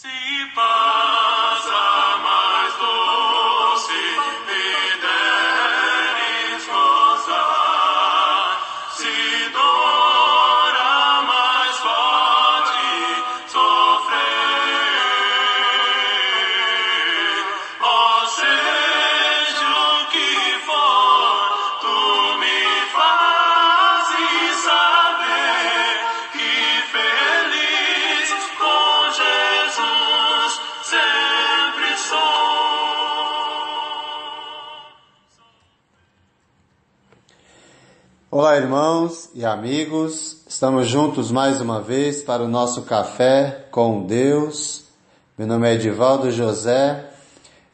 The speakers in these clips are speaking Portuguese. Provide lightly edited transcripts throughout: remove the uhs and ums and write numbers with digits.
Se passa mais doce, me deres gozar, se dora mais forte sofrer, ó seja o que for, tu me fazes saber que feliz com Jesus sempre sou. Olá, irmãos e amigos, estamos juntos mais uma vez para o nosso Café com Deus. Meu nome é Edivaldo José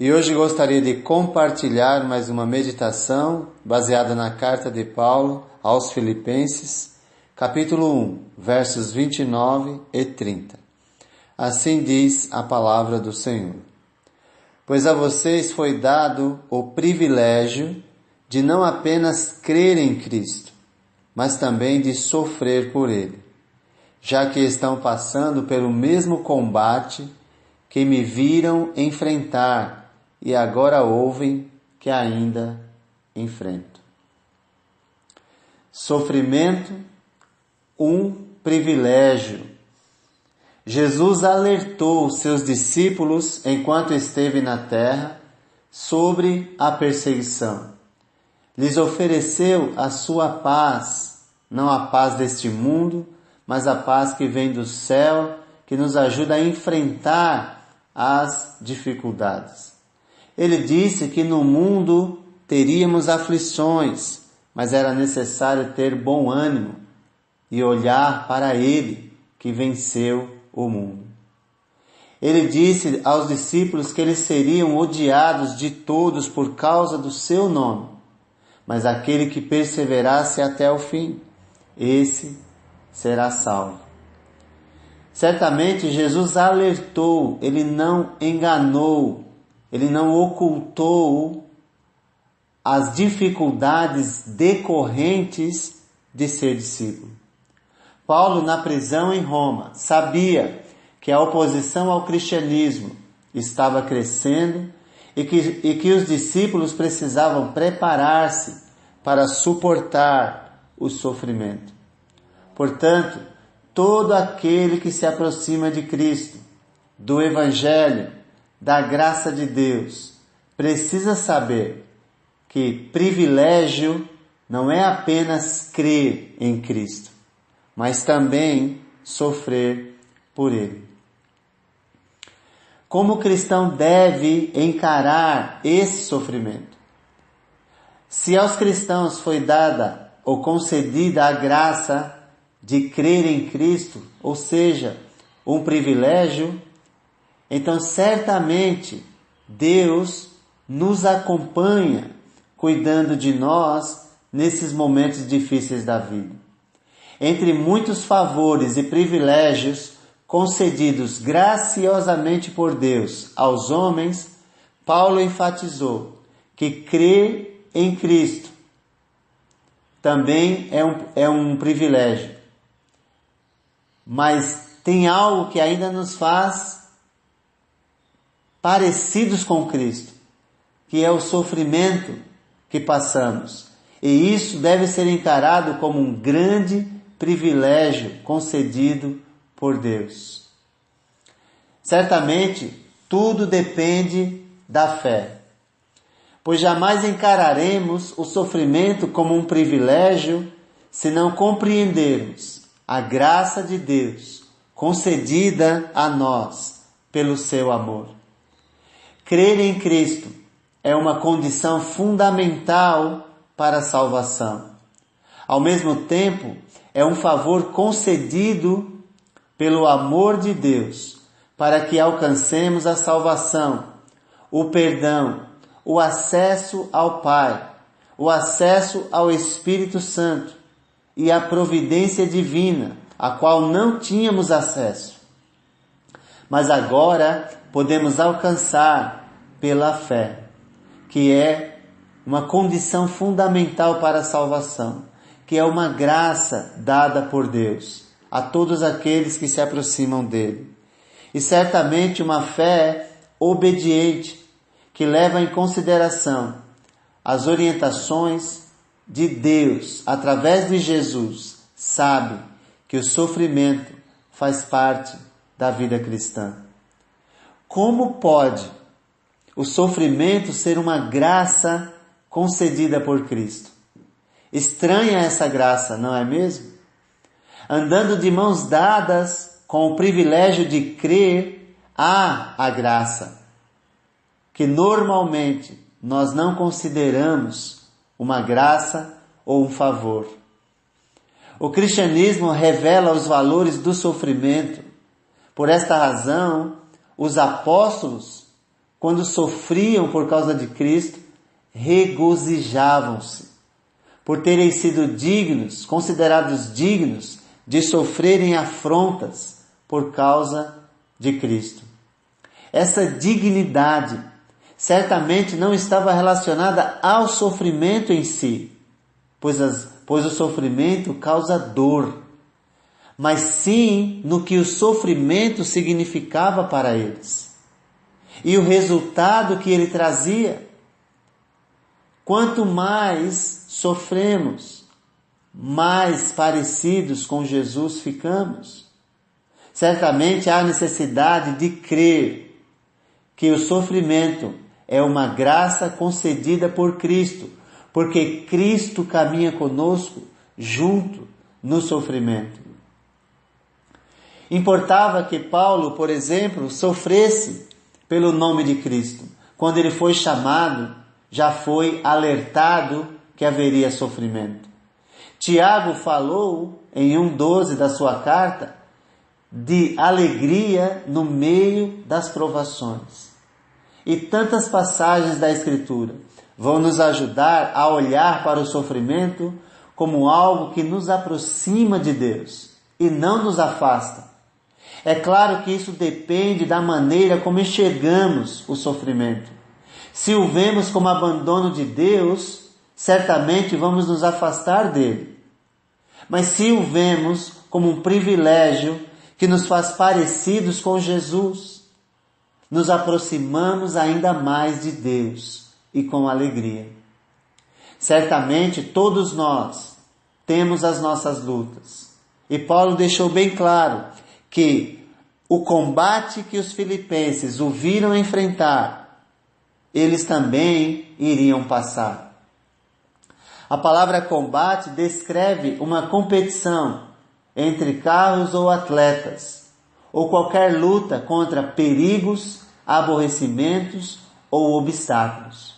e hoje gostaria de compartilhar mais uma meditação baseada na carta de Paulo aos Filipenses, capítulo 1, versos 29 e 30. Assim diz a palavra do Senhor. Pois a vocês foi dado o privilégio de não apenas crer em Cristo, mas também de sofrer por Ele, já que estão passando pelo mesmo combate que me viram enfrentar e agora ouvem que ainda enfrento. Sofrimento, um privilégio. Jesus alertou seus discípulos enquanto esteve na terra sobre a perseguição. Lhes ofereceu a sua paz, não a paz deste mundo, mas a paz que vem do céu, que nos ajuda a enfrentar as dificuldades. Ele disse que no mundo teríamos aflições, mas era necessário ter bom ânimo e olhar para Ele, que venceu o mundo. Ele disse aos discípulos que eles seriam odiados de todos por causa do seu nome, mas aquele que perseverasse até o fim, esse será salvo. Certamente Jesus alertou, ele não enganou, ele não ocultou as dificuldades decorrentes de ser discípulo. Paulo, na prisão em Roma, sabia que a oposição ao cristianismo estava crescendo e que os discípulos precisavam preparar-se para suportar o sofrimento. Portanto, todo aquele que se aproxima de Cristo, do Evangelho, da graça de Deus, precisa saber que privilégio não é apenas crer em Cristo, mas também sofrer por Ele. Como o cristão deve encarar esse sofrimento? Se aos cristãos foi dada ou concedida a graça de crer em Cristo, ou seja, um privilégio, então certamente Deus nos acompanha cuidando de nós nesses momentos difíceis da vida. Entre muitos favores e privilégios concedidos graciosamente por Deus aos homens, Paulo enfatizou que crer em Cristo também é um privilégio. Mas tem algo que ainda nos faz parecidos com Cristo, que é o sofrimento que passamos. E isso deve ser encarado como um grande privilégio concedido por Deus. Certamente, tudo depende da fé, pois jamais encararemos o sofrimento como um privilégio se não compreendermos a graça de Deus concedida a nós pelo seu amor. Crer em Cristo é uma condição fundamental para a salvação. Ao mesmo tempo, é um favor concedido pelo amor de Deus, para que alcancemos a salvação, o perdão, o acesso ao Pai, o acesso ao Espírito Santo e a providência divina, a qual não tínhamos acesso. Mas agora podemos alcançar pela fé, que é uma condição fundamental para a salvação, que é uma graça dada por Deus a todos aqueles que se aproximam dele. e certamente uma fé obediente, que leva em consideração as orientações de Deus através de Jesus, sabe que o sofrimento faz parte da vida cristã. Como pode o sofrimento ser uma graça concedida por Cristo? Estranha essa graça, não é mesmo? Andando de mãos dadas com o privilégio de crer, há a graça, que normalmente nós não consideramos uma graça ou um favor. O cristianismo revela os valores do sofrimento. Por esta razão, os apóstolos, quando sofriam por causa de Cristo, regozijavam-se por terem sido dignos, considerados dignos de sofrerem afrontas por causa de Cristo. Essa dignidade certamente não estava relacionada ao sofrimento em si, pois o sofrimento causa dor, mas sim no que o sofrimento significava para eles e o resultado que ele trazia. Quanto mais sofremos, mais parecidos com Jesus ficamos. Certamente há necessidade de crer que o sofrimento é uma graça concedida por Cristo, porque Cristo caminha conosco junto no sofrimento. Importava que Paulo, por exemplo, sofresse pelo nome de Cristo. Quando ele foi chamado, já foi alertado que haveria sofrimento. Tiago falou em 1:12 da sua carta de alegria no meio das provações. E tantas passagens da Escritura vão nos ajudar a olhar para o sofrimento como algo que nos aproxima de Deus e não nos afasta. É claro que isso depende da maneira como enxergamos o sofrimento. Se o vemos como abandono de Deus, certamente vamos nos afastar dele. Mas se o vemos como um privilégio que nos faz parecidos com Jesus, nos aproximamos ainda mais de Deus e com alegria. Certamente todos nós temos as nossas lutas. E Paulo deixou bem claro que o combate que os filipenses o viram enfrentar, eles também iriam passar. A palavra combate descreve uma competição entre carros ou atletas, ou qualquer luta contra perigos, aborrecimentos ou obstáculos.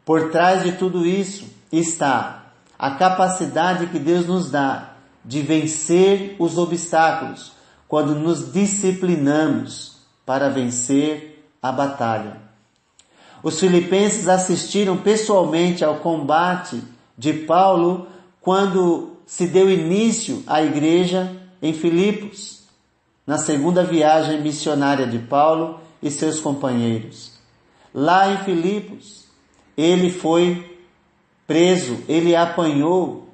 Por trás de tudo isso está a capacidade que Deus nos dá de vencer os obstáculos quando nos disciplinamos para vencer a batalha. Os filipenses assistiram pessoalmente ao combate de Paulo quando se deu início à igreja em Filipos, na segunda viagem missionária de Paulo e seus companheiros. Lá em Filipos, ele foi preso, ele apanhou,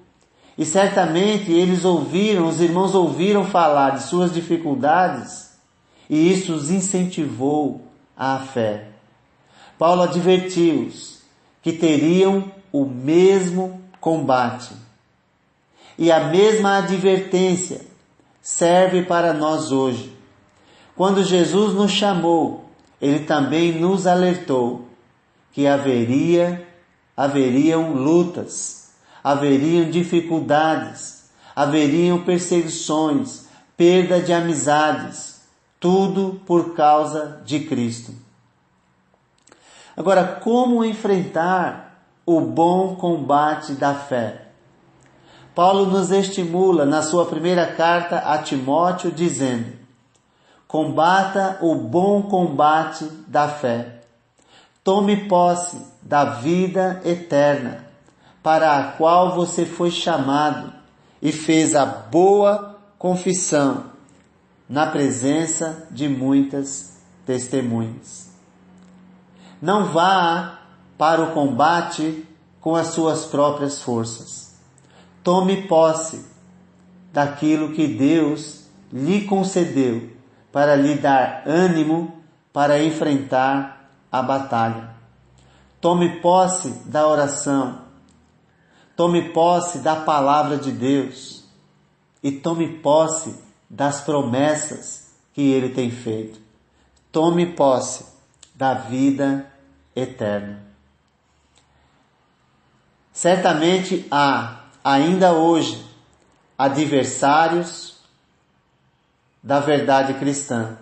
e certamente os irmãos ouviram falar de suas dificuldades, e isso os incentivou à fé. Paulo advertiu-os que teriam o mesmo combate. E a mesma advertência serve para nós hoje. Quando Jesus nos chamou, ele também nos alertou que haveriam lutas, haveriam dificuldades, haveriam perseguições, perda de amizades, tudo por causa de Cristo. Agora, como enfrentar o bom combate da fé? Paulo nos estimula na sua primeira carta a Timóteo dizendo: combata o bom combate da fé. Tome posse da vida eterna, para a qual você foi chamado e fez a boa confissão na presença de muitas testemunhas. Não vá para o combate com as suas próprias forças. Tome posse daquilo que Deus lhe concedeu para lhe dar ânimo para enfrentar a batalha. Tome posse da oração, tome posse da palavra de Deus e tome posse das promessas que Ele tem feito. Tome posse da vida eterna. Certamente há, ainda hoje, adversários da verdade cristã.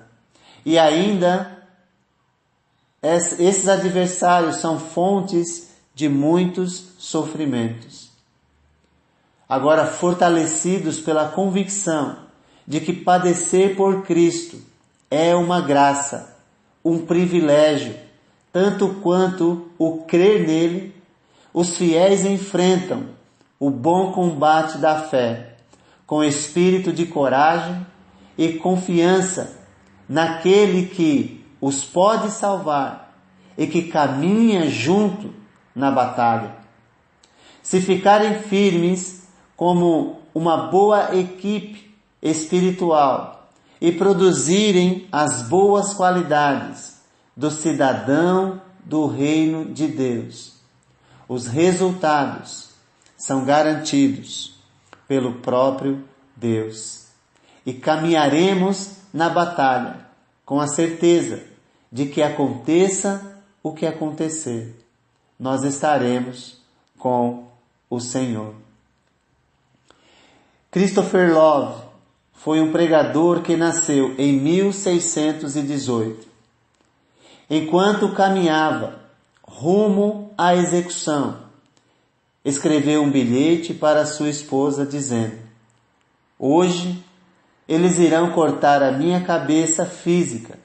E ainda esses adversários são fontes de muitos sofrimentos. Agora, fortalecidos pela convicção de que padecer por Cristo é uma graça, um privilégio, tanto quanto o crer nele, os fiéis enfrentam o bom combate da fé, com espírito de coragem e confiança naquele que os pode salvar e que caminha junto na batalha. Se ficarem firmes como uma boa equipe espiritual e produzirem as boas qualidades do cidadão do reino de Deus, os resultados são garantidos pelo próprio Deus. E caminharemos na batalha com a certeza de que aconteça o que acontecer, nós estaremos com o Senhor. Christopher Love foi um pregador que nasceu em 1618. Enquanto caminhava rumo à execução, escreveu um bilhete para sua esposa dizendo: hoje eles irão cortar a minha cabeça física,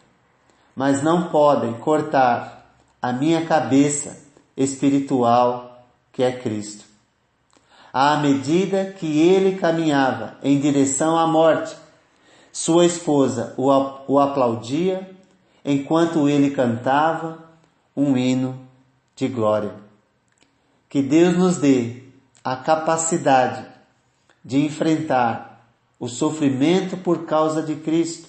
mas não podem cortar a minha cabeça espiritual, que é Cristo. À medida que ele caminhava em direção à morte, sua esposa o aplaudia enquanto ele cantava um hino de glória. Que Deus nos dê a capacidade de enfrentar o sofrimento por causa de Cristo,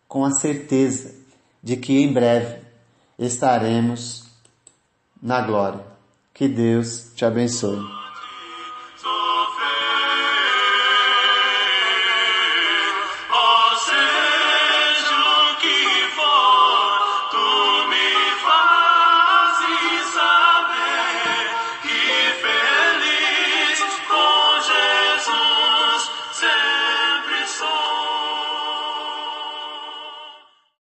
com a certeza de que em breve estaremos na glória. Que Deus te abençoe.